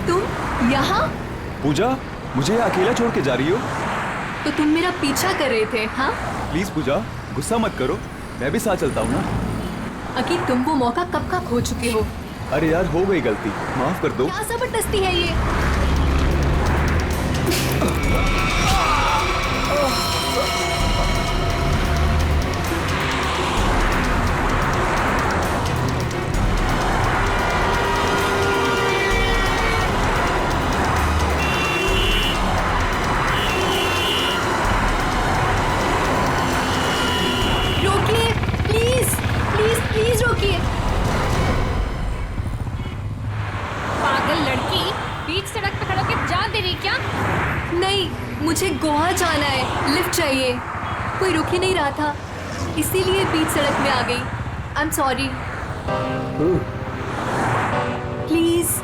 तुम यहाँ? पूजा, मुझे अकेला छोड़ के जा रही हो? तो तुम मेरा पीछा कर रहे थे, हाँ? प्लीज पूजा, गुस्सा मत करो, मैं भी साथ चलता हूँ ना। अकी, तुम वो मौका कब का खो चुके हो। अरे यार, हो गई गलती, माफ कर दो। क्या जबरदस्ती है ये? रोकिए, प्लीज प्लीज प्लीज रोकिए। पागल लड़की, बीच सड़क पे खड़ा होकर जान दे रही क्या? नहीं, मुझे गोवा जाना है, लिफ्ट चाहिए। कोई रुक ही नहीं रहा था, इसीलिए बीच सड़क में आ गई। आई am sorry. Please.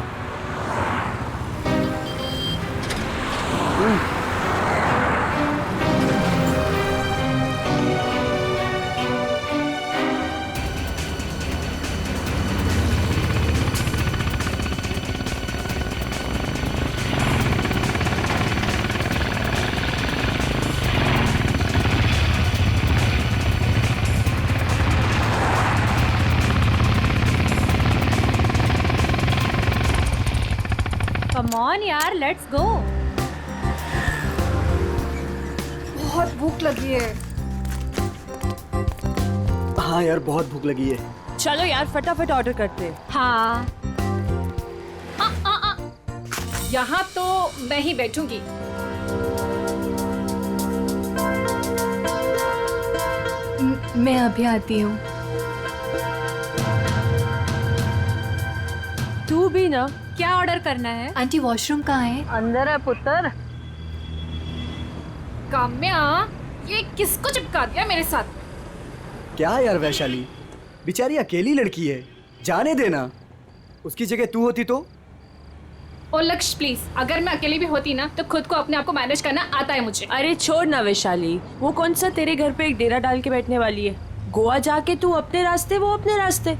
Come on यार, लेट्स गो। बहुत भूख लगी है। हाँ यार, बहुत भूख लगी है। चलो यार, फटाफट ऑर्डर करते हैं। हाँ। यहाँ तो मैं ही बैठूंगी। मैं अभी आती हूँ। तू भी ना। क्या ऑर्डर करना है? आंटी, वॉशरूम कहाँ है? अंदर है पुत्र। काम्या, ये किसको चिपका दिया मेरे साथ? क्या यार वैशाली, बेचारी अकेली लड़की है, जाने देना। उसकी जगह तू होती तो? ओ लक्ष्य प्लीज, अगर मैं अकेली भी होती ना तो खुद को अपने आप को मैनेज करना आता है मुझे। अरे छोड़ ना वैशाली, वो कौन सा तेरे घर पे एक डेरा डाल के बैठने वाली है। गोवा जाके तू अपने रास्ते, वो अपने रास्ते।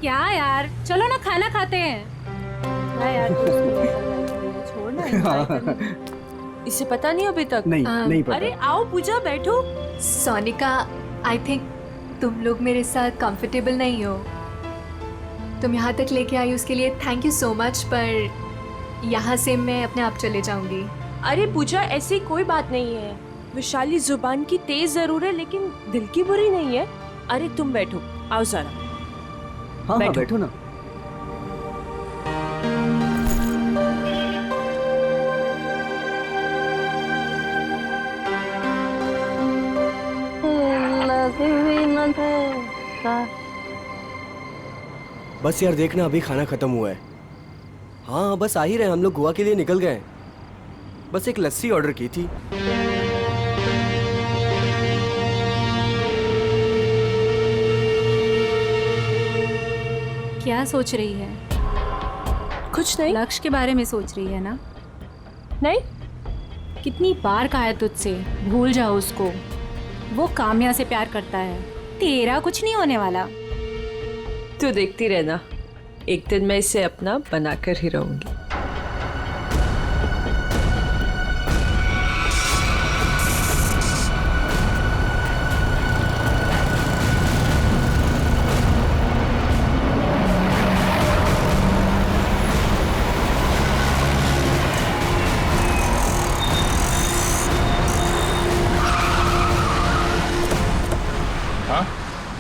क्या यार, चलो ना खाना खाते हैं। यार छोड़ ना, इसे पता नहीं अभी तक। नहीं पता। अरे आओ पूजा, बैठो। सोनिका, आई थिंक तुम लोग मेरे साथ कंफर्टेबल नहीं हो। तुम यहाँ तक लेके आई उसके लिए थैंक यू सो मच, पर यहाँ से मैं अपने आप चले जाऊंगी। अरे पूजा, ऐसी कोई बात नहीं है। वैशाली जुबान की तेज जरूर है, लेकिन दिल की बुरी नहीं है। अरे तुम बैठो, आओ जरा। हाँ बैठो। बैठो ना। बस यार देखना, अभी खाना खत्म हुआ है। हाँ बस आ ही रहे, हम लोग गोवा के लिए निकल गए। बस एक लस्सी ऑर्डर की थी। क्या सोच रही है? कुछ नहीं। लक्ष्य के बारे में सोच रही है ना? नहीं। कितनी बार कहा है तुझसे, भूल जाओ उसको। वो काम्या से प्यार करता है, तेरा कुछ नहीं होने वाला। तू देखती रहना, एक दिन मैं इसे अपना बनाकर ही रहूंगी।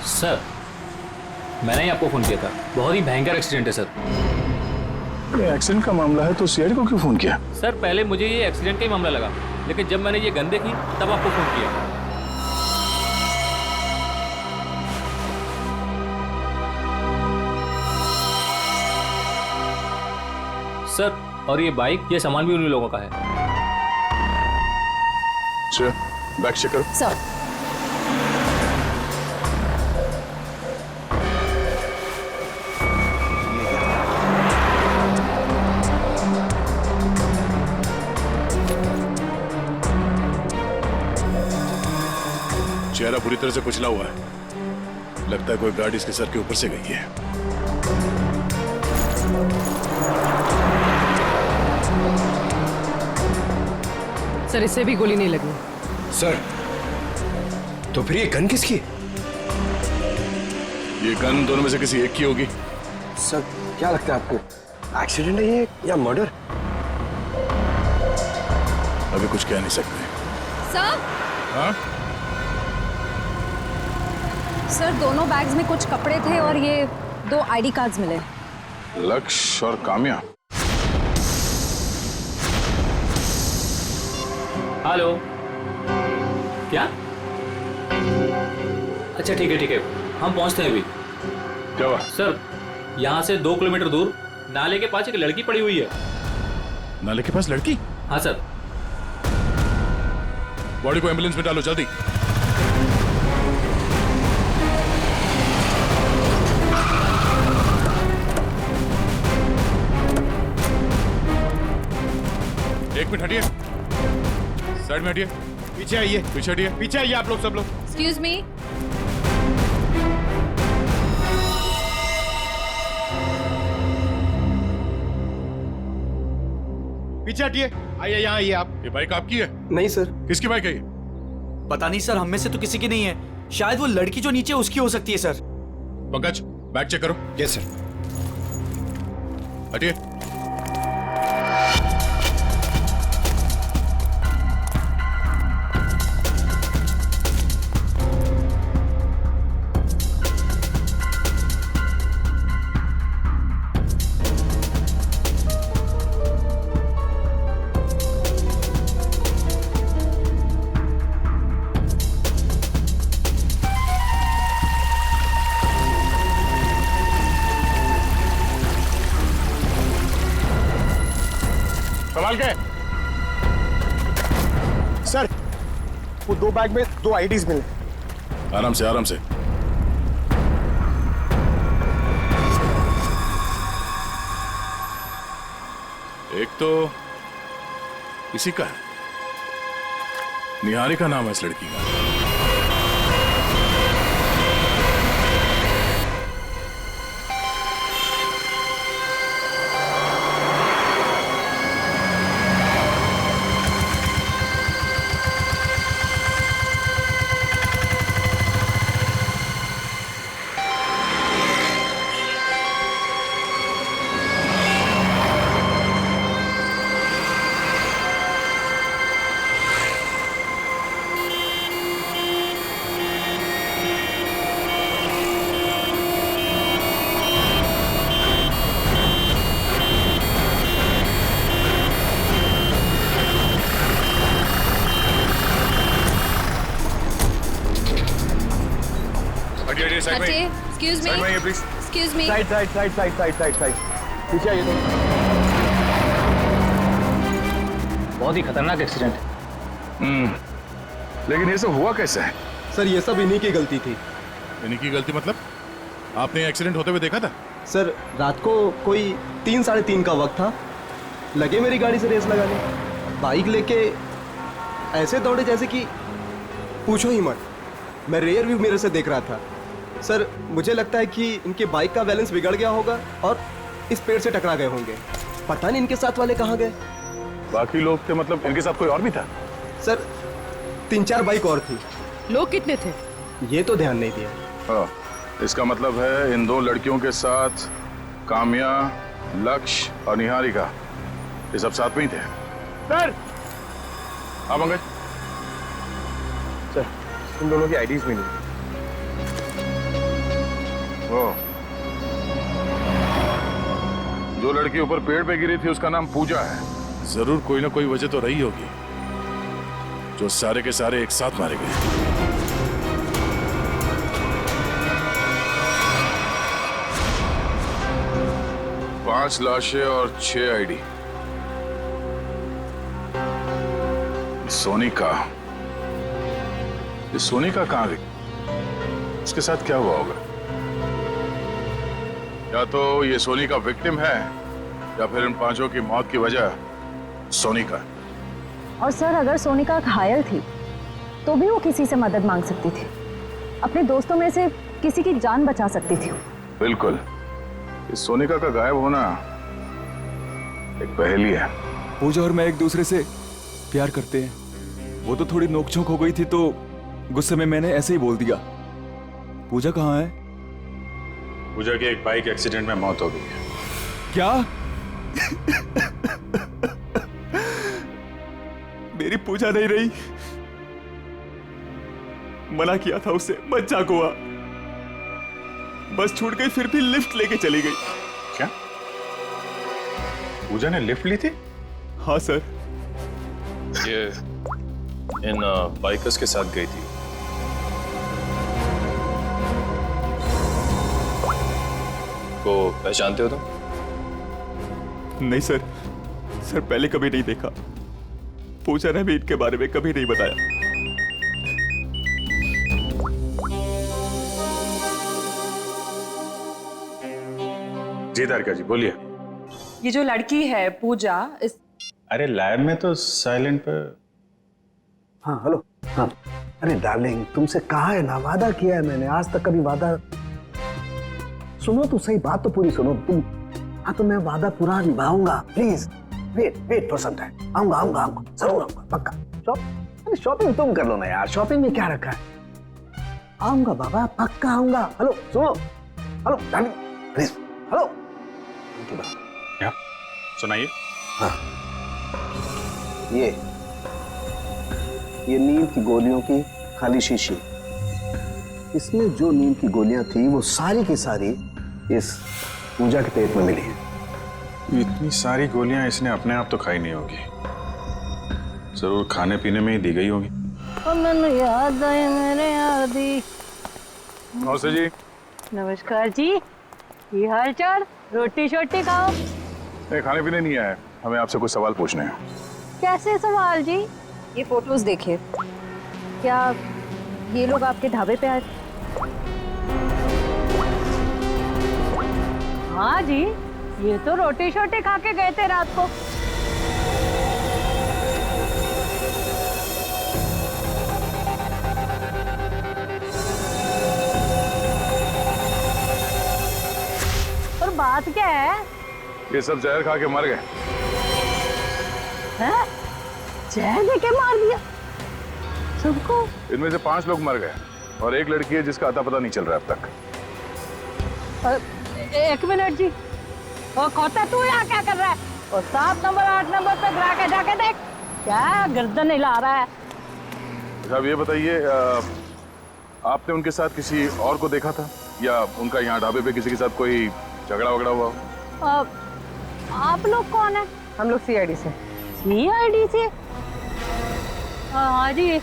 सर, मैंने ही आपको फोन किया था। बहुत ही भयंकर एक्सीडेंट है सर। एक्सीडेंट का मामला है तो सीआईडी को क्यों फोन किया? सर, पहले मुझे ये एक्सीडेंट का ही मामला लगा, लेकिन जब मैंने ये गन देखी तब आपको फोन किया। सर, और ये बाइक, ये सामान भी उन्हीं लोगों का है। सर, बैग चेक करो। सर, चेहरा बुरी तरह से कुचला हुआ है, लगता है कोई गाड़ी इसके सर के ऊपर से गई है। सर इससे भी गोली नहीं लगी। सर तो फिर ये गन किसकी है? ये गन दोनों में से किसी एक की होगी। सर क्या लगता है आपको, एक्सीडेंट है ये या मर्डर? अभी कुछ कह नहीं सकते। सर हाँ, सर दोनों बैग्स में कुछ कपड़े थे और ये 2 आईडी कार्ड्स मिले। लक्ष्य और काम्या। हेलो, क्या? अच्छा ठीक है, हम पहुंचते हैं अभी। क्या हुआ? सर यहाँ से 2 किलोमीटर दूर नाले के पास एक लड़की पड़ी हुई है। नाले के पास लड़की? हाँ सर। बॉडी को एम्बुलेंस में डालो जल्दी। एक मिनट हटिए, साइड में हटिए, पीछे आइए, पीछे हटिए, पीछे आइए आप लोग, सब लोग। Excuse me. पीछे हटिए, आइए यहाँ आइए आप। ये बाइक आपकी है? नहीं सर। किसकी बाइक है ये? पता नहीं सर, हम में से तो किसी की नहीं है। शायद वो लड़की जो नीचे उसकी हो सकती है सर। पंकज बैग चेक करो। Yes sir. हटिए। संभाल के। सर वो 2 बैग में 2 आईडीज मिले। आराम से, आराम से। एक तो इसी का है, निहारिका नाम है इस लड़की का। साइड में, एक्सक्यूज मी। साइड में आइए please. Excuse me. Side side side side side side side पीछे आइए। बहुत ही खतरनाक एक्सीडेंट। लेकिन ये सब हुआ कैसे है? सर ये सब इन्हीं की गलती थी। इन्हीं की गलती मतलब? आपने एक्सीडेंट होते हुए देखा था? सर रात को कोई 3 साढ़े 3 का वक्त था, लगे मेरी गाड़ी से रेस लगाने, बाइक लेके ऐसे दौड़े जैसे कि पूछो ही मत। मैं रेयर व्यू मिरर से देख रहा था। सर मुझे लगता है कि इनके बाइक का बैलेंस बिगड़ गया होगा और इस पेड़ से टकरा गए होंगे। पता नहीं इनके साथ वाले कहाँ गए। बाकी लोग थे मतलब इनके साथ कोई और भी था? सर 3-4 बाइक और थी। लोग कितने थे? ये तो ध्यान नहीं दिया। हाँ, इसका मतलब है इन 2 लड़कियों के साथ काम्या, लक्ष्य और निहारिका, ये सब साथ में ही थे। सर हाँ पंकज। सर इन दोनों की आईडीज भी नहीं। वो जो लड़की ऊपर पेड़ पे गिरी थी उसका नाम पूजा है। जरूर कोई ना कोई वजह तो रही होगी जो सारे के सारे एक साथ मारे गए। 5 लाशें और 6 आईडी। सोनिका, ये सोनिका कहाँ गई? उसके साथ क्या हुआ होगा? या तो ये सोनिका विक्टिम है या फिर इन 5 की मौत की वजह सोनिका। और सर अगर सोनिका घायल थी तो भी वो किसी से मदद मांग सकती थी, अपने दोस्तों में से किसी की जान बचा सकती थी। बिल्कुल, इस सोनिका का गायब होना एक पहेली है। पूजा और मैं एक दूसरे से प्यार करते हैं। वो तो थोड़ी नोकझोंक हो गई थी तो गुस्से में मैंने ऐसे ही बोल दिया। पूजा कहाँ है? पूजा की एक बाइक एक्सीडेंट में मौत हो गई है। क्या? मेरी पूजा नहीं रही। मना किया था उसे, मत जा गोवा। बस छूट गई, फिर भी लिफ्ट लेके चली गई। क्या पूजा ने लिफ्ट ली थी? हाँ सर। ये इन बाइकर्स के साथ गई थी। को पहचानते हो तुम? नहीं सर, सर पहले कभी नहीं देखा। पूजा ने भी इनके बारे में कभी नहीं बताया। जी तारिका जी बोलिए। ये जो लड़की है पूजा, इस अरे लैब में तो साइलेंट पे। हाँ हेलो। हाँ अरे डार्लिंग, तुमसे कहा है ना, वादा किया है मैंने, आज तक कभी वादा। सुनो तो सही, बात तो पूरी सुनो तुम। हाँ तो मैं वादा पूरा निभाऊंगा, please wait for some time. आऊंगा आऊंगा आऊंगा, जरूर आऊंगा, पक्का। अरे शॉपिंग तुम कर लो ना यार, शॉपिंग में क्या रखा है। आऊंगा बाबा, पक्का आऊंगा। हेलो सुनो, हेलो डार्लिंग प्लीज, हेलो। क्या सुनाइए? हाँ ये नींद की गोलियों की खाली शीशी, इसमें जो नींद की गोलियां थी वो सारी की सारी इस पूजा के पेट में मिली है। इतनी सारी गोलियां इसने अपने आप तो खाई नहीं होगी, जरूर खाने पीने में ही दी गई होगी। मैंने याद आए मेरे आदि। नमस्ते जी। नमस्कार जी, ये हाल चाल? रोटी शोटी खाओ। नहीं, खाने पीने नहीं आया, हमें आपसे कुछ सवाल पूछने हैं। कैसे सवाल जी? ये फोटोज देखिए, क्या ये लोग आपके ढाबे पे आए थे? हाँ जी, ये तो रोटी शोटी खा के गए थे रात को। और बात क्या है? ये सब जहर खा के मर गए। हैं? जहर देके मार दिया सबको? इनमें से 5 लोग मर गए और एक लड़की है जिसका अता पता नहीं चल रहा अब तक। एक मिनट जी, और खोता तू यहाँ क्या कर रहा है? और 7 नंबर 8 नंबर पे गिरा के जाके देख, क्या गर्दन हिला रहा है। साहब ये बताइए, आपने उनके साथ किसी और को देखा था या उनका यहाँ ढाबे पे किसी के साथ कोई झगड़ा वगड़ा हुआ? आप लोग कौन है? हम लोग सीआईडी से। सीआईडी से? हाँ जी,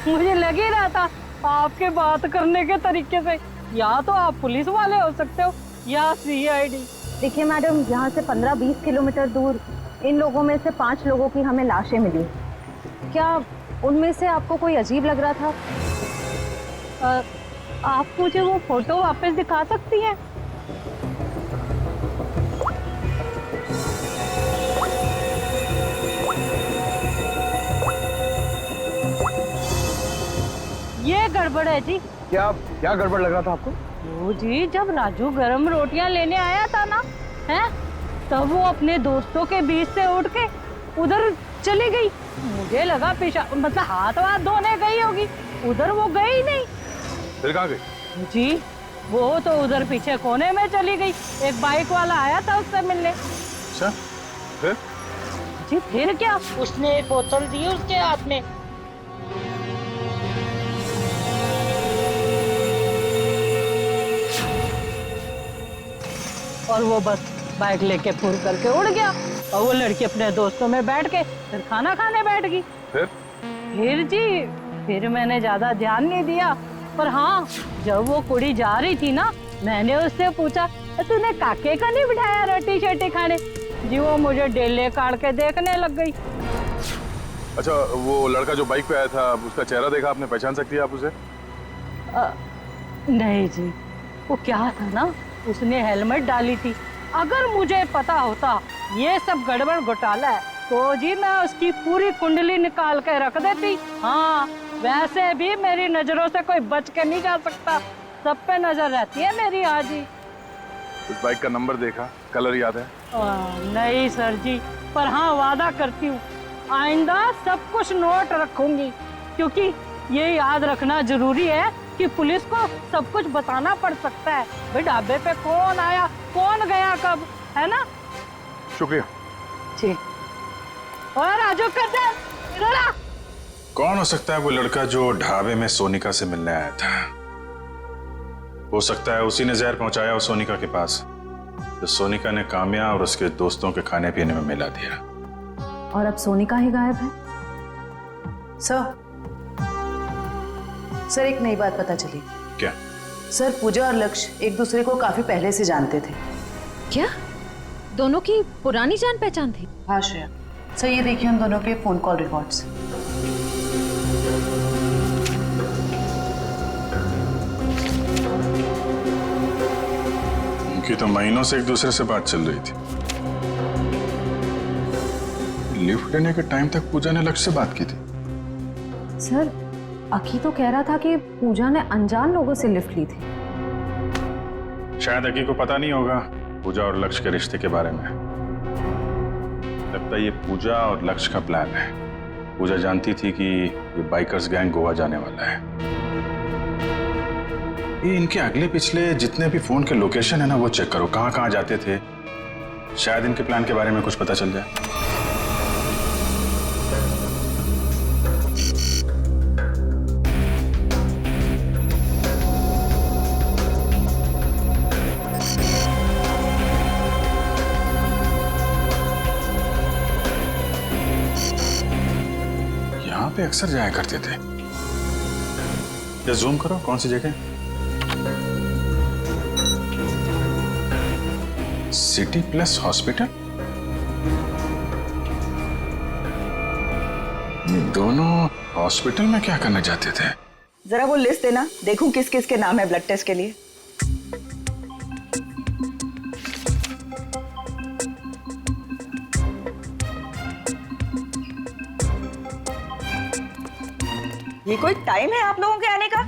मुझे लग ही रहा था आपके बात करने के तरीके से, या तो आप पुलिस वाले हो सकते हो या सीआईडी। देखिए मैडम, यहाँ से 15-20 किलोमीटर दूर इन लोगों में से 5 लोगों की हमें लाशें मिली। क्या उनमें से आपको कोई अजीब लग रहा था? आप मुझे वो फोटो वापस दिखा सकती हैं? ये गड़बड़ है जी। क्या गड़बड़ लग रहा था आपको? वो जी, जब राजू गरम रोटियां लेने आया था ना, हैं, तब वो अपने दोस्तों के बीच से उठ के उधर चली गई। मुझे लगा पेशाब, मतलब हाथ वाथ धोने गई होगी, उधर वो गई नहीं। फिर कहाँ गई? जी वो तो उधर पीछे कोने में चली गई, एक बाइक वाला आया था उससे मिलने। अच्छा फिर? जी फिर क्या, उसने एक बोतल दी उसके हाथ में। और वो बस बाइक लेके फुर करके उड़ गया, और वो लड़की अपने दोस्तों में बैठ के फिर खाना खाने बैठ गई। फिर जी, फिर मैंने ज्यादा ध्यान नहीं दिया, पर हाँ, जब वो कुड़ी जा रही थी ना, मैंने उससे पूछा, तूने काके का नहीं बिठाया रोटी शोटी खाने? जी वो मुझे डेले काट के देखने लग गई। अच्छा, वो लड़का जो बाइक पे आया था, उसका चेहरा देखा आपने, पहचान सकती है आप उसे? नहीं जी, वो क्या था ना, उसने हेलमेट डाली थी। अगर मुझे पता होता ये सब गड़बड़ घोटाला है, तो जी मैं उसकी पूरी कुंडली निकाल के रख देती। हाँ, वैसे भी मेरी नजरों से कोई बच के नहीं जा सकता, सब पे नजर रहती है मेरी। हाँ जी। उस बाइक का नंबर देखा, कलर याद है? नहीं सर जी, पर हाँ वादा करती हूँ, आइंदा सब कुछ नोट रखूंगी, क्योंकि ये याद रखना जरूरी है कि पुलिस को सब कुछ बताना पड़ सकता है। भाई ढाबे पे कौन आया, कौन गया, कब, है ना? शुक्रिया। जी। और राजू कदम, इधर आ। कौन हो सकता है वो लड़का जो ढाबे में सोनिका से मिलने आया था? हो सकता है उसी ने जहर पहुंचाया उस सोनिका के पास, जो सोनिका ने काम्या और उसके दोस्तों के खाने पीने में मिला दिया। और अब सोनिका ही गायब है। सर एक नई बात पता चली। क्या? सर पूजा और लक्ष्य एक दूसरे को काफी पहले से जानते थे। क्या दोनों की पुरानी जान पहचान थी? हाँ श्रेया। सर ये देखिए उन दोनों के फोन कॉल रिकॉर्ड्स। उनकी तो महीनों से एक दूसरे से बात चल रही थी। लिफ्ट लेने के टाइम तक पूजा ने लक्ष्य से बात की थी। सर अकी तो कह रहा था कि पूजा ने अनजान लोगों से लिफ्ट ली थी। शायद अकी को पता नहीं होगा पूजा और लक्ष्य के रिश्ते के बारे में। लगता है ये पूजा और लक्ष्य का प्लान है। पूजा जानती थी कि ये बाइकर्स गैंग गोवा जाने वाला है। ये इनके अगले पिछले जितने भी फोन के लोकेशन है ना, वो चेक करो, कहाँ कहाँ जाते थे। शायद इनके प्लान के बारे में कुछ पता चल जाए। यहाँ पे अक्सर जाया करते थे। या जूम करो कौन सी जगह? City plus hospital. ये दोनों हॉस्पिटल में क्या करने जाते थे? जरा वो लिस्ट देना, देखूं किस किस के नाम है ब्लड टेस्ट के लिए। ये कोई टाइम है आप लोगों के आने का?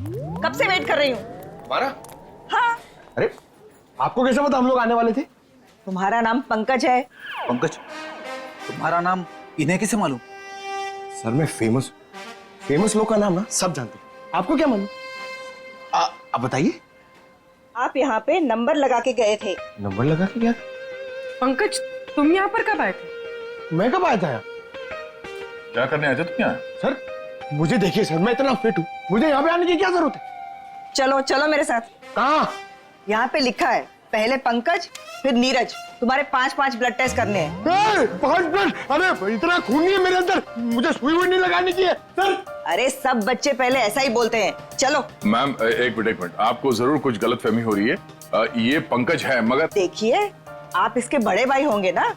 कब से वेट कर रही हूँ। हमारा? हाँ। अरे आपको कैसे पता हम लोग आने वाले थे? तुम्हारा नाम पंकज है। पंकज? तुम्हारा नाम इन्हें कैसे मालूम? सर मैं फेमस लोग का नाम ना सब जानते हैं। आपको क्या मालूम? आप बताइए। आप यहाँ पे नंबर लगा के गए थे। नंबर लगा के गया? पंकज तुम यहाँ पर कब आए थे? मैं कब आया था यहाँ? क्या करने आए थे तुम यहाँ? सर मुझे देखिए सर, मैं इतना फिट हूँ, मुझे यहाँ पे आने की क्या जरूरत है? चलो चलो मेरे साथ। कहाँ? यहाँ पे लिखा है पहले पंकज फिर नीरज। तुम्हारे 5-5 ब्लड टेस्ट करने हैं। 5 ब्लड? अरे इतना खून नहीं है मेरे अंदर, मुझे सुई वुई नहीं लगाने की है सर। अरे सब बच्चे पहले ऐसा ही बोलते हैं। चलो। मैम एक मिनट, आपको जरूर कुछ गलतफहमी हो रही है। ये पंकज है, मगर देखिए आप इसके बड़े भाई होंगे ना,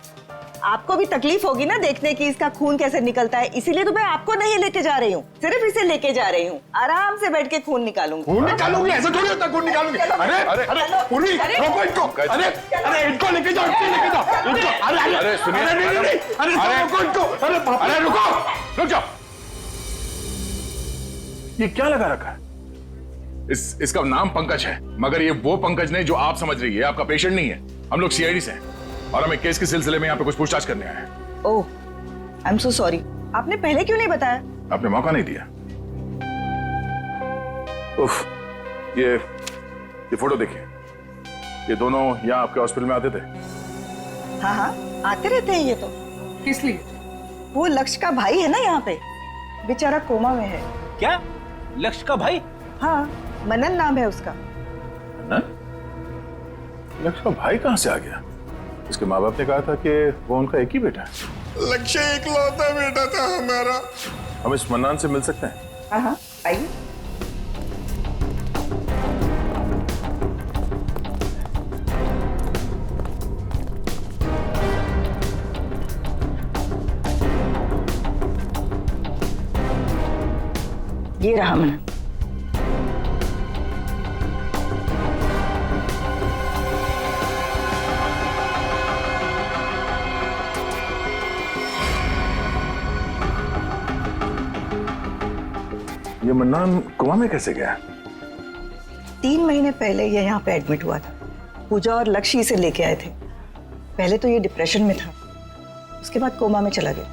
आपको भी तकलीफ होगी ना देखने की इसका खून कैसे निकलता है, इसीलिए तो मैं आपको नहीं लेके जा रही हूँ, सिर्फ इसे लेके जा रही हूँ। आराम से बैठ के खून निकालूंगी। खून निकालूंगी? ऐसा थोड़ी होता खून निकालूंगी। अरे अरे अरे पूरी रोको इनको। अरे अरे इनको लेके जाओ, इनको लेके जाओ इनको। अरे अरे सुनिए, अरे रोको इनको। अरे रुको, रुक जाओ। ये क्या लगा रखा है? इसका नाम पंकज है, मगर ये वो पंकज नहीं जो आप समझ रही है। आपका पेशेंट नहीं है। हम लोग सीआईडी से हैं और हमें केस के सिलसिले में यहाँ पे कुछ पूछताछ करने आए हैं। ओह, आई एम सो सॉरी। आपने पहले क्यों नहीं बताया? आपने मौका नहीं दिया। उफ, ये फोटो देखिए। ये दोनों यहाँ आपके हॉस्पिटल में आते थे। हाँ हाँ आते रहते हैं ये तो। किस लिए? वो लक्ष्य का भाई है ना यहाँ पे, बेचारा कोमा में है। क्या? लक्ष्य का भाई? हाँ मनन नाम है उसका। लक्ष्य का भाई कहाँ से आ गया? इसके माँ बाप ने कहा था कि वो उनका एक ही बेटा है। लक्ष्य इकलौता बेटा था हमारा। हम इस मन्नान से मिल सकते हैं? हाँ हाँ आइए। ये रहा मनन। ये मन्नान कोमा में कैसे गया? 3 महीने पहले ये यहाँ पे एडमिट हुआ था। पूजा और लक्ष्य इसे लेके आए थे। पहले तो ये डिप्रेशन में था, उसके बाद कोमा में चला गया।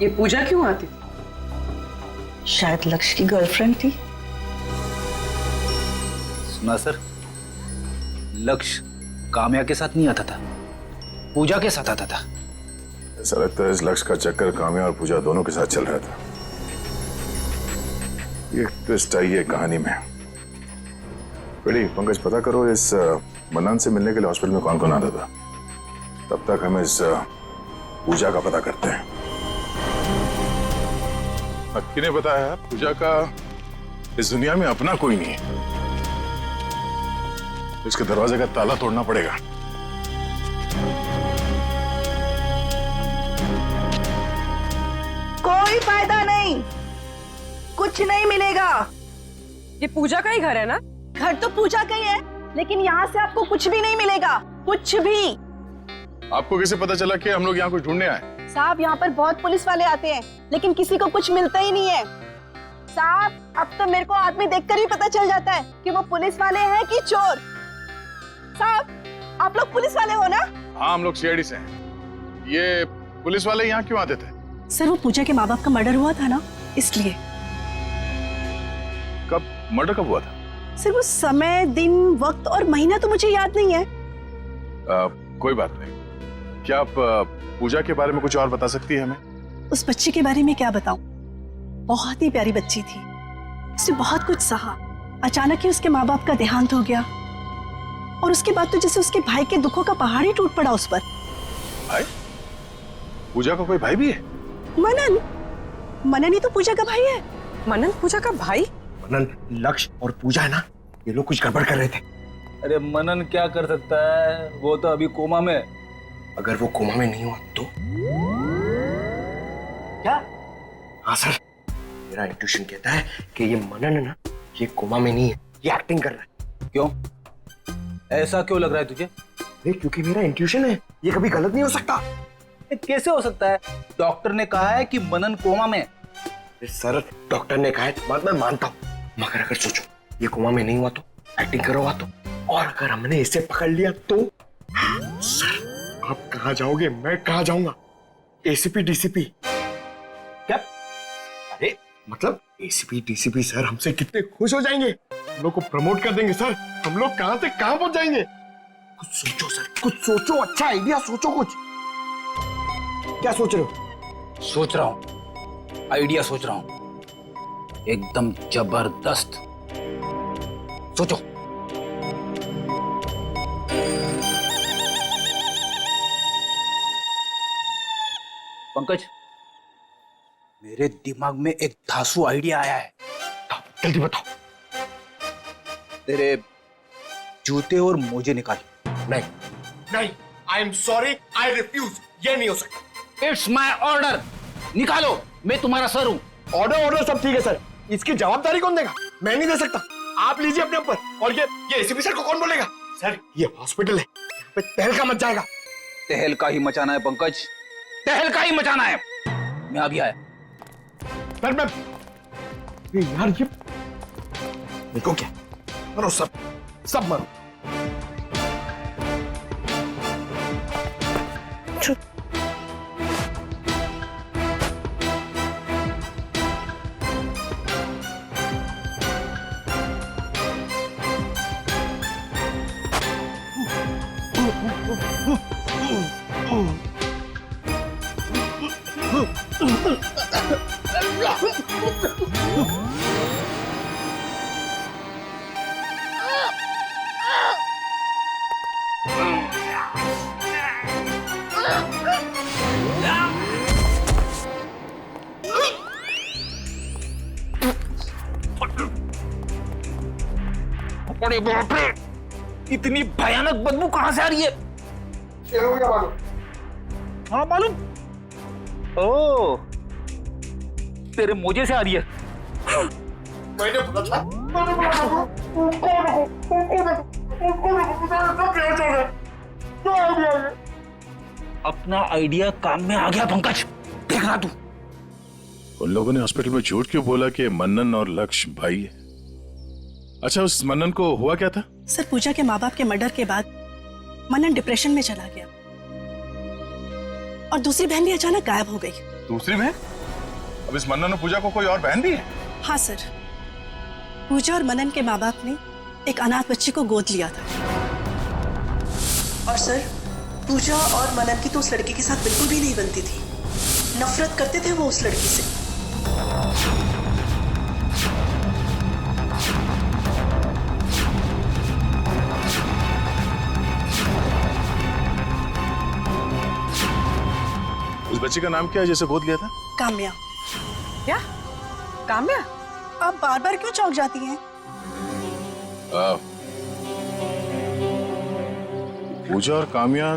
ये पूजा क्यों आती? शायद लक्ष्य की गर्लफ्रेंड थी। सुना सर, लक्ष्य काम्या के साथ नहीं आता था, पूजा के साथ आता था। ऐसा लगता है इस लक्ष्य का चक्कर काम्या और पूजा दोनों के साथ चल रहा था। ये ट्विस्ट आई है कहानी में। बेटी पंकज, पता करो इस मन्नन से मिलने के लिए हॉस्पिटल में कौन कौन आता था। तब तक हम इस पूजा का पता करते हैं। किने बताया पूजा का इस दुनिया में अपना कोई नहीं है। इसके दरवाजे का ताला तोड़ना पड़ेगा। कोई फायदा नहीं, कुछ नहीं मिलेगा। ये पूजा का ही घर है ना? घर तो पूजा का ही है, लेकिन यहाँ से आपको कुछ भी नहीं मिलेगा, कुछ भी। आपको कैसे पता चला कि हम लोग यहाँ कुछ ढूंढने आए? साहब, यहाँ पर बहुत पुलिस वाले आते हैं, लेकिन किसी को कुछ मिलता ही नहीं है। साहब, अब तो मेरे को आदमी देखकर ही पता चल जाता है कि वो पुलिस वाले हैं कि चोर। साहब, आप लोग पुलिस वाले हो ना? हाँ, हम लोग सीआईडी से हैं। ये पुलिस वाले यहाँ क्यों आते थे? सर, वो पूजा के माँ बाप का मर्डर हुआ था ना, इसलिए। कब मर्डर कब हुआ था? सर, वो समय, दिन, वक्त और महीना तो मुझे याद नहीं है। कोई बात नहीं। क्या आप पूजा के बारे में कुछ और बता सकती है हमें? उस बच्ची के बारे में क्या बताऊं? बहुत ही प्यारी बच्ची थी, उसने बहुत कुछ सहा। अचानक ही उसके माँ बाप का देहांत हो गया, और उसके बाद तो जैसे उसके भाई के दुखों का पहाड़ ही टूट पड़ा उस पर। भाई? पूजा का कोई भाई भी है? मनन। मनन ही तो पूजा का भाई है। मनन पूजा का भाई? मनन, लक्ष्य और पूजा है ना, ये लोग कुछ गड़बड़ कर रहे थे। अरे मनन क्या कर सकता है, वो तो अभी कोमा में। अगर वो कोमा में नहीं हुआ तो? क्या? हाँ सर, मेरा इंट्यूशन कहता है कि ये मनन है ना, ये कोमा में नहीं है, ये एक्टिंग कर रहा है। क्यों? ऐसा क्यों लग रहा है तुझे? अरे क्योंकि मेरा इंट्यूशन है, ये कभी गलत नहीं हो सकता। कैसे हो सकता है? डॉक्टर ने कहा है कि मनन कोमा में। सर, डॉक्टर ने कहा है तो बात मैं मानता हूँ, मगर अगर सोचो ये कोमा में नहीं हुआ तो, एक्टिंग करो हुआ तो, और अगर हमने इसे पकड़ लिया तो? सर, आप कहाँ जाओगे, मैं कहाँ जाऊंगा? ACP DCP? क्या? अरे मतलब एसीपी डीसीपी सर हमसे कितने खुश हो जाएंगे, हम लोग को प्रमोट कर देंगे सर। हम लोग कहाँ से कहाँ पहुंच जाएंगे। कुछ सोचो सर, कुछ सोचो, अच्छा आइडिया सोचो कुछ। क्या सोच रहे हो? सोच रहा हूं, आइडिया सोच रहा हूं, एकदम जबरदस्त। सोचो। पंकज, मेरे दिमाग में एक धांसू आइडिया आया है। जल्दी बताओ। तेरे जूते और मोजे निकाल। नहीं नहीं, I am sorry, I refuse, ये नहीं हो सकता। इट्स माई ऑर्डर, निकालो, मैं तुम्हारा सर हूं। ऑर्डर ऑर्डर सब ठीक है सर, इसकी जवाबदारी कौन देगा? मैं नहीं दे सकता, आप लीजिए अपने ऊपर। और ये एसीपी सर को कौन बोलेगा? सर, ये हॉस्पिटल है, यहाँ पे तहलका मच जाएगा। तहलका ही मचाना है पंकज, तहलका ही मचाना है। मैं अभी आया। सर मैं यार, ये देखो क्या, मरो सब, सब मरो। अरे बाप रे, इतनी भयानक बदबू कहां से आ रही है? हाँ मालूम। ओ, तेरे मोजे से आ रही है। मैंने बोला था, अपना आइडिया काम में आ गया पंकज, देखना तू। उन लोगों ने हॉस्पिटल में झूठ क्यों बोला कि मनन और लक्ष्य भाई है? अच्छा, उस मनन को हुआ क्या था? सर, पूजा के माँ बाप के मर्डर के बाद मनन डिप्रेशन में चला गया, और दूसरी बहन भी अचानक गायब हो गई। दूसरी बहन? अब इस मनन और पूजा को कोई और बहन भी है? हाँ सर, पूजा और मनन के माँ बाप ने एक अनाथ बच्चे को गोद लिया था। और सर, पूजा और मनन की तो उस लड़की के साथ बिल्कुल भी नहीं बनती थी। नफरत करते थे वो उस लड़की से। उस बच्ची का नाम क्या है जिसे गोद लिया था? काम्या। क्या? काम्या? आप बार बार क्यों चौंक जाती हैं? पूजा और काम्या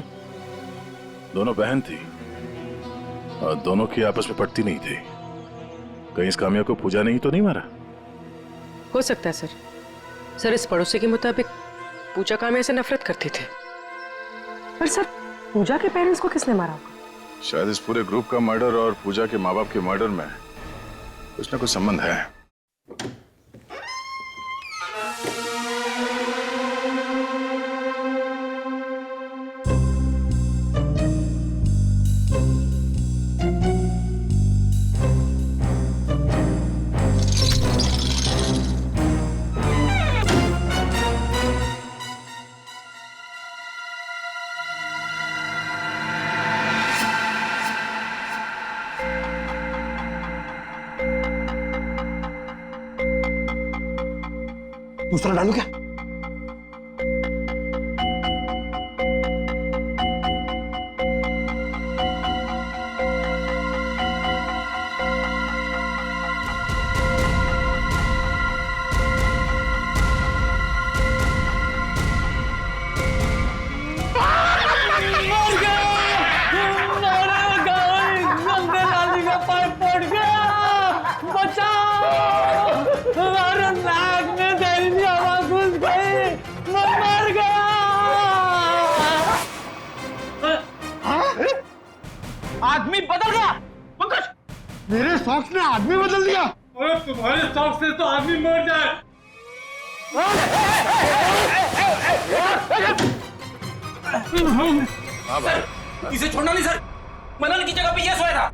दोनों बहन थी और दोनों की आपस में पटती नहीं थी। कहीं इस काम्या को पूजा ने ही तो नहीं मारा? हो सकता है सर। सर, इस पड़ोसी के मुताबिक पूजा काम्या से नफरत करती थी। पर सर, पूजा के पेरेंट्स को किसने मारा होगा? शायद इस पूरे ग्रुप का मर्डर और पूजा के माँ बाप के मर्डर में कुछ ना कुछ संबंध है। दूसरा डालू क्या? आदमी बदल गया पंकज। मेरे सॉक्स ने आदमी बदल दिया। अरे तुम्हारे सॉक्स से तो आदमी मर जाए। हाँ भाई, इसे छोड़ना नहीं सर। मनन की जगह पे ये सोया था।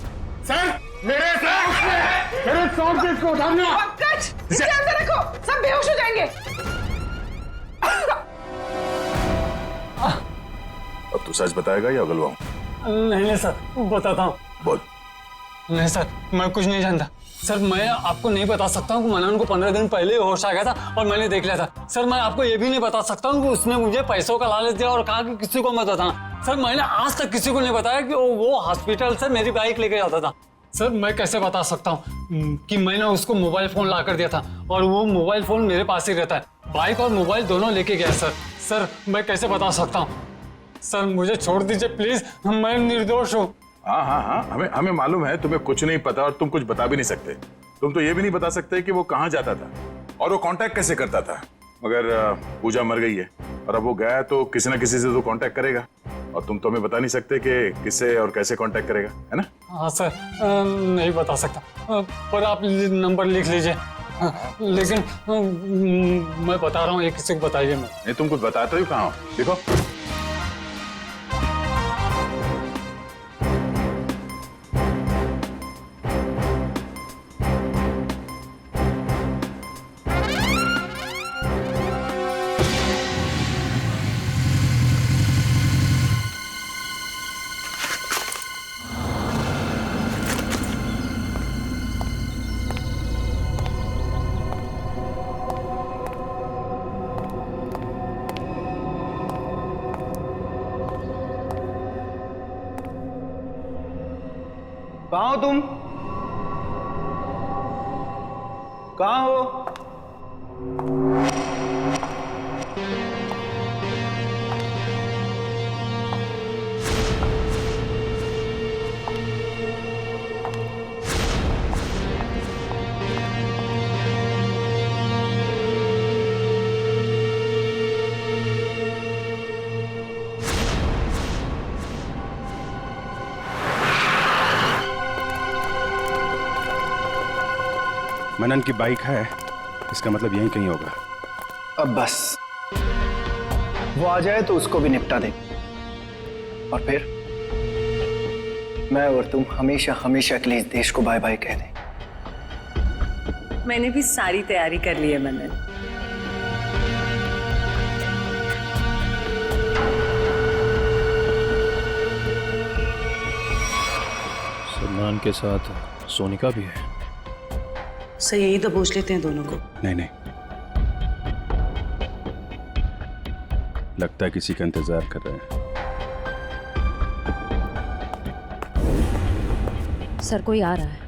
सर, मेरे सॉक्स इसको उठाना। पंकज, इसे अंदर रखो, सब बेहोश हो जाएंगे। अब तू सच बताएगा या गलवाऊं? नहीं सर, बताता हूँ। बोल। नहीं सर, मैं कुछ नहीं जानता। सर, मैं आपको नहीं बता सकता हूँ कि मनन को 15 दिन पहले होश आ गया था और मैंने देख लिया था। सर, मैं आपको ये भी नहीं बता सकता हूँ कि उसने मुझे पैसों का लालच दिया और कहा कि किसी को मत बताना। सर, मैंने आज तक किसी को नहीं बताया कि वो हॉस्पिटल से मेरी बाइक लेके जाता था। सर, मैं कैसे बता सकता हूँ कि मैंने उसको मोबाइल फोन ला कर दिया था और वो मोबाइल फोन मेरे पास ही रहता है। बाइक और मोबाइल दोनों लेके गया सर। सर, मैं कैसे बता सकता हूँ? सर, मुझे छोड़ दीजिए प्लीज, मैं निर्दोष हूँ। हाँ हाँ हाँ, हमें मालूम है तुम्हें कुछ नहीं पता और तुम कुछ बता भी नहीं सकते। तुम तो ये भी नहीं बता सकते कि वो कहाँ जाता था और वो कांटेक्ट कैसे करता था। मगर पूजा मर गई है और अब वो गया है तो किसी ना किसी से तो कांटेक्ट करेगा और तुम तो हमें बता नहीं सकते कि किससे और कैसे कांटेक्ट करेगा, है ना? हाँ सर, नहीं बता सकता, पर आप नंबर लिख लीजिए। लेकिन मैं बता रहा हूँ, ये किसी को बताइए मैं। नहीं, तुम कुछ बताते हो कहाँ हो? देखो। कहाँ हो तुम? कहाँ हो? मनन की बाइक है, इसका मतलब यहीं कहीं होगा। अब बस वो आ जाए तो उसको भी निपटा दे और फिर मैं और तुम हमेशा हमेशा के लिए इस देश को बाय बाय कह दें। मैंने भी सारी तैयारी कर ली है मनन। सलमान के साथ सोनिका भी है। सर यही तो पूछ लेते हैं दोनों को। नहीं नहीं, लगता है किसी का इंतजार कर रहे हैं। सर कोई आ रहा है।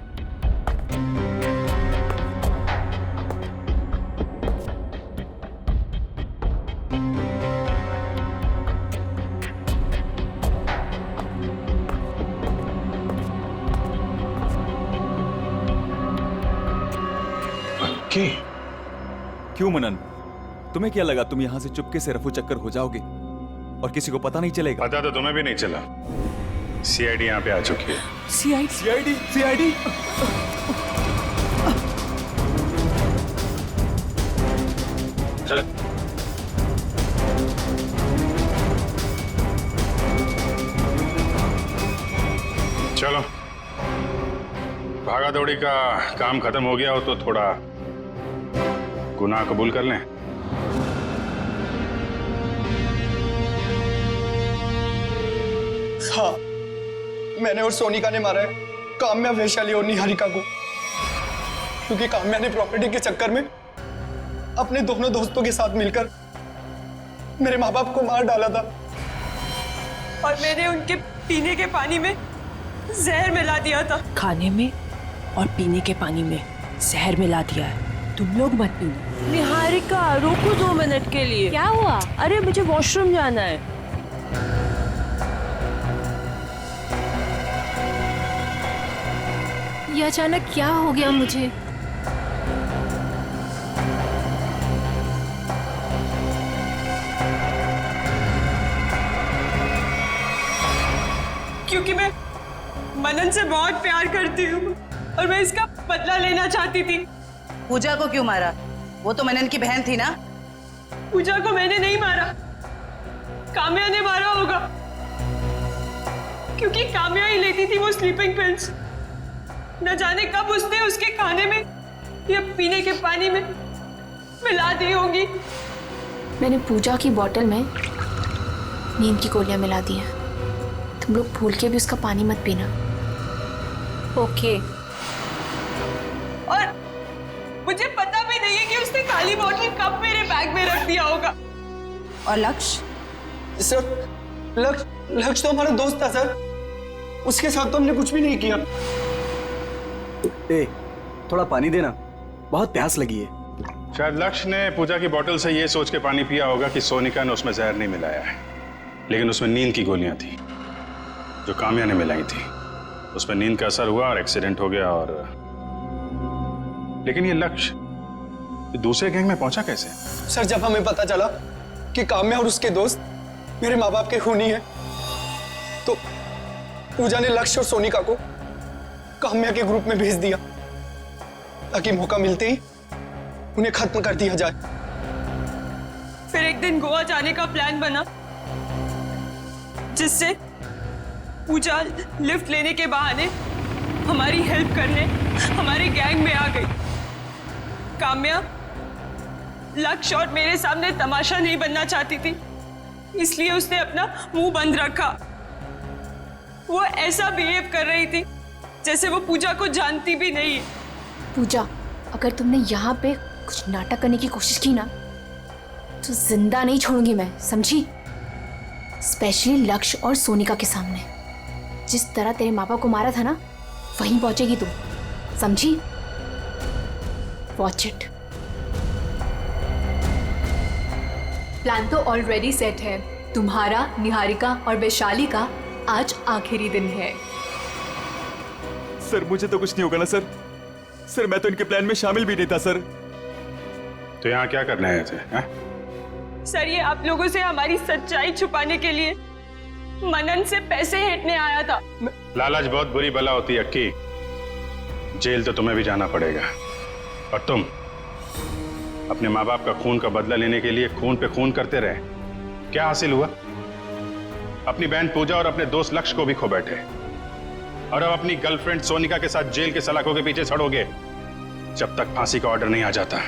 क्यों मनन, तुम्हें क्या लगा तुम यहां से चुपके से रफू चक्कर हो जाओगे और किसी को पता नहीं चलेगा? पता तो तुम्हें भी नहीं चला। सीआईडी यहाँ पे आ चुकी है। सीआईडी सीआईडी चल। चलो, भागा दौड़ी का काम खत्म हो गया हो तो थोड़ा गुनाह कबूल कर लें। हाँ, मैंने और सोनिका ने मारा है काम्या, वैशाली और निहारिका को, क्योंकि काम्या ने प्रॉपर्टी के चक्कर में अपने दोनों दोस्तों के साथ मिलकर मेरे माँ बाप को मार डाला था। और मैंने उनके पीने के पानी में जहर मिला दिया था। खाने में और पीने के पानी में जहर मिला दिया है। तुम लोग मत पीना। निहारिका रोको 2 मिनट के लिए। क्या हुआ? अरे मुझे वॉशरूम जाना है। ये अचानक क्या हो गया मुझे? क्योंकि मैं मनन से बहुत प्यार करती हूँ और मैं इसका बदला लेना चाहती थी। पूजा को क्यों मारा? वो तो मनन की बहन थी ना। पूजा को मैंने नहीं मारा, काम्या ने मारा होगा, क्योंकि काम्या ही लेती थी वो स्लीपिंग पिल्स। न जाने कब उसने उसके खाने में या पीने के पानी में मिला दी होगी। मैंने पूजा की बोतल में नींद की गोलियां मिला दी हैं। तुम लोग भूल के भी उसका पानी मत पीना। ओके। और मुझे पता भी नहीं है कि उसने काली बोतल कब मेरे बैग में रख दिया होगा। और लक्ष्य? सर, लक्ष्य तो हमारा दोस्त था सर, उसके साथ तो हमने कुछ भी नहीं किया। थोड़ा पानी देना, बहुत प्यास लगी है। शायद लक्ष्य ने पूजा की बोतल से ये सोच के पानी पिया होगा कि सोनिका ने उसमें जहर नहीं मिलाया है, लेकिन उसमें नींद की गोलियां थी जो काम्या ने मिलाई थी। उसमें नींद का असर हुआ और एक्सीडेंट हो गया। और लेकिन ये लक्ष्य दूसरे गैंग में पहुंचा कैसे? सर, जब हमें पता चला कि काम्या और उसके दोस्त मेरे माँ बाप के खूनी हैं, तो पूजा ने लक्ष्य और सोनिका को काम्या के ग्रुप में भेज दिया ताकि मौका मिलते ही उन्हें खत्म कर दिया जाए। फिर एक दिन गोवा जाने का प्लान बना, जिससे पूजा लिफ्ट लेने के बहाने हमारी हेल्प करने हमारे गैंग में आ गई। काम्या लक्ष्य और मेरे सामने तमाशा नहीं बनना चाहती थी, इसलिए उसने अपना मुंह बंद रखा। वो ऐसा बिहेव कर रही थी जैसे वो पूजा को जानती भी नहीं। पूजा, अगर तुमने यहाँ पे कुछ नाटक करने की कोशिश की ना तो जिंदा नहीं छोड़ूंगी मैं, समझी? स्पेशली लक्ष्य और सोनिका के सामने। जिस तरह तेरे माँ बाप को मारा था ना, वहीं पहुंचेगी तुम, समझी? Watch it. प्लान तो ऑलरेडी सेट है। तुम्हारा, निहारिका और वैशाली का आज आखिरी दिन है। सर, मुझे तो कुछ नहीं होगा ना सर? सर, मैं तो इनके प्लान में शामिल भी नहीं था सर। तो यहाँ क्या करने आए थे? सर, ये आप लोगों से हमारी सच्चाई छुपाने के लिए मनन से पैसे हेटने आया था। लालच बहुत बुरी बला होती है अक्की। जेल तो तुम्हें भी जाना पड़ेगा। और तुम अपने माँ बाप का खून का बदला लेने के लिए खून पे खून करते रहे। क्या हासिल हुआ? अपनी बहन पूजा और अपने दोस्त लक्ष्य को भी खो बैठे। और अब अपनी गर्लफ्रेंड सोनिका के साथ जेल के सलाखों के पीछे सड़ोगे जब तक फांसी का ऑर्डर नहीं आ जाता।